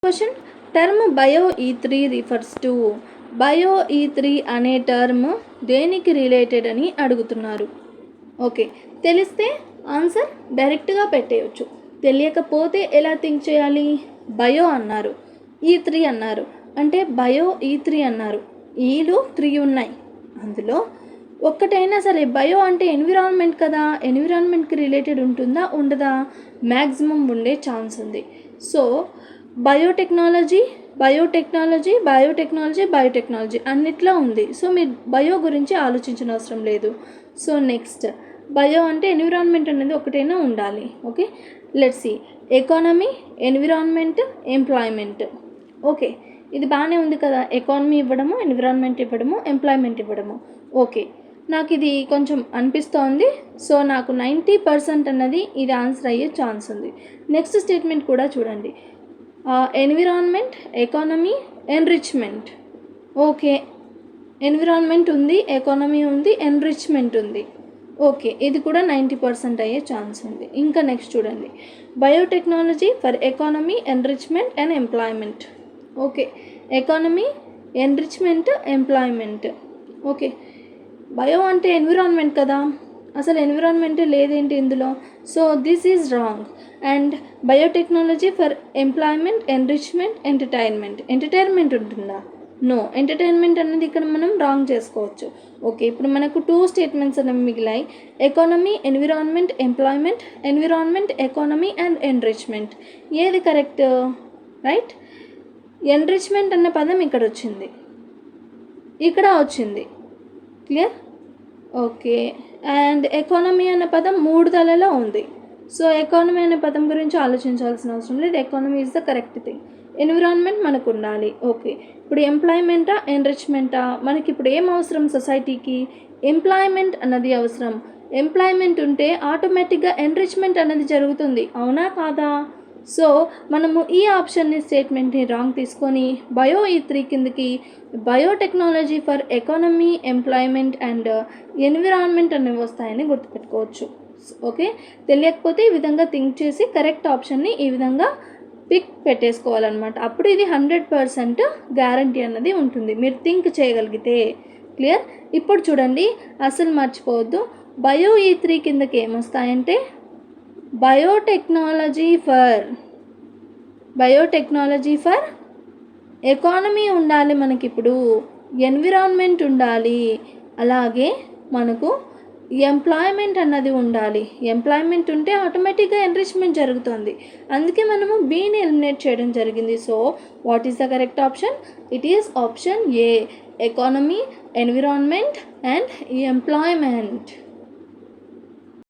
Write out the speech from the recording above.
Question, term bio E3 refers to. Bio E3 అనే term దేనికి related అని అడుగుతున్నారు. ఓకే, తెలిస్తే ఆన్సర్ డైరెక్ట్గా పెట్టేయచ్చు. తెలియకపోతే ఎలా థింక్ చేయాలి? బయో అన్నారు, E3 అన్నారు, అంటే బయో E3 అన్నారు. ఈలు 3 ఉన్నాయి, అందులో ఒక్కటైనా సరే. బయో అంటే ఎన్విరాన్మెంట్ కదా, ఎన్విరాన్మెంట్కి రిలేటెడ్ ఉంటుందా ఉండదా? మ్యాక్సిమం ఉండే ఛాన్స్ ఉంది. So biotechnology biotechnology biotechnology biotechnology అన్నిట్లో ఉంది. సో మీరు బయో గురించి ఆలోచించిన అవసరం లేదు. సో నెక్స్ట్, బయో అంటే ఎన్విరాన్మెంట్ అనేది ఒకటైనా ఉండాలి. Okay, let's see. Economy, environment, employment. Okay, ఇది బాగానే ఉంది కదా. ఎకానమీ ఇవ్వడము, ఎన్విరాన్మెంట్ ఇవ్వడము, ఎంప్లాయ్మెంట్ ఇవ్వడము. ఓకే, నాకు ఇది కొంచెం అనిపిస్తోంది. సో నాకు 90% అన్నది ఇది ఆన్సర్ అయ్యే ఛాన్స్ ఉంది. నెక్స్ట్ స్టేట్మెంట్ కూడా చూడండి. Environment, economy, enrichment. Okay, environment ఉంది, ఎకానమీ ఉంది, ఎన్రిచ్మెంట్ ఉంది. ఓకే, ఇది కూడా 90% అయ్యే ఛాన్స్ ఉంది. ఇంకా నెక్స్ట్ చూడండి. Biotechnology for economy, enrichment and employment. Okay, economy, enrichment, employment. Okay, bio అంటే ఎన్విరాన్మెంట్ కదా, అసలు ఎన్విరాన్మెంటే లేదేంటి ఇందులో? So this is wrong. And biotechnology for employment, enrichment, entertainment. Entertainment ఉంటుందా? నో, ఎంటర్టైన్మెంట్ అనేది ఇక్కడ మనం రాంగ్ చేసుకోవచ్చు. ఓకే, ఇప్పుడు మనకు 2 స్టేట్మెంట్స్ అనేవి మిగిలాయి. Economy, environment, employment, environment, economy and enrichment. ఏది కరెక్ట్? రైట్, ఎన్రిచ్మెంట్ అన్న పదం ఇక్కడ వచ్చింది, ఇక్కడ వచ్చింది. క్లియర్? ఓకే, అండ్ ఎకానమీ అనే పదం 3 తలలో ఉంది. సో ఎకానమీ అనే పదం గురించి ఆలోచించాల్సిన అవసరం లేదు. Economy is the correct thing. Environment మనకు ఉండాలి. ఓకే, ఇప్పుడు ఎంప్లాయ్మెంటా, ఎన్రిచ్మెంటా? మనకి ఇప్పుడు ఏం అవసరం సొసైటీకి? ఎంప్లాయ్మెంట్ అన్నది అవసరం. ఎంప్లాయ్మెంట్ ఉంటే ఆటోమేటిక్గా ఎన్రిచ్మెంట్ అనేది జరుగుతుంది, అవునా కాదా? సో మనము ఈ ఆప్షన్ని, స్టేట్మెంట్ని రాంగ్ తీసుకొని బయో E3 కిందకి biotechnology for economy, employment and environment అనేవి వస్తాయని గుర్తుపెట్టుకోవచ్చు. ఓకే, తెలియకపోతే ఈ విధంగా థింక్ చేసి కరెక్ట్ ఆప్షన్ని ఈ విధంగా పిక్ పెట్టేసుకోవాలన్నమాట. అప్పుడు ఇది 100% గ్యారంటీ అన్నది ఉంటుంది, మీరు థింక్ చేయగలిగితే. క్లియర్? ఇప్పుడు చూడండి, అసలు మర్చిపోవద్దు. బయో E3 కిందకి ఏమొస్తాయంటే బయోటెక్నాలజీ ఫర్ ఎకానమీ ఉండాలి మనకి, ఇప్పుడు ఎన్విరాన్మెంట్ ఉండాలి, అలాగే మనకు ఎంప్లాయ్మెంట్ అన్నది ఉండాలి. ఎంప్లాయ్మెంట్ ఉంటే ఆటోమేటిక్గా ఎన్రిచ్మెంట్ జరుగుతుంది. అందుకే మనము బీని ఎలిమినేట్ చేయడం జరిగింది. So what is the correct option? It is option A, economy, environment and employment.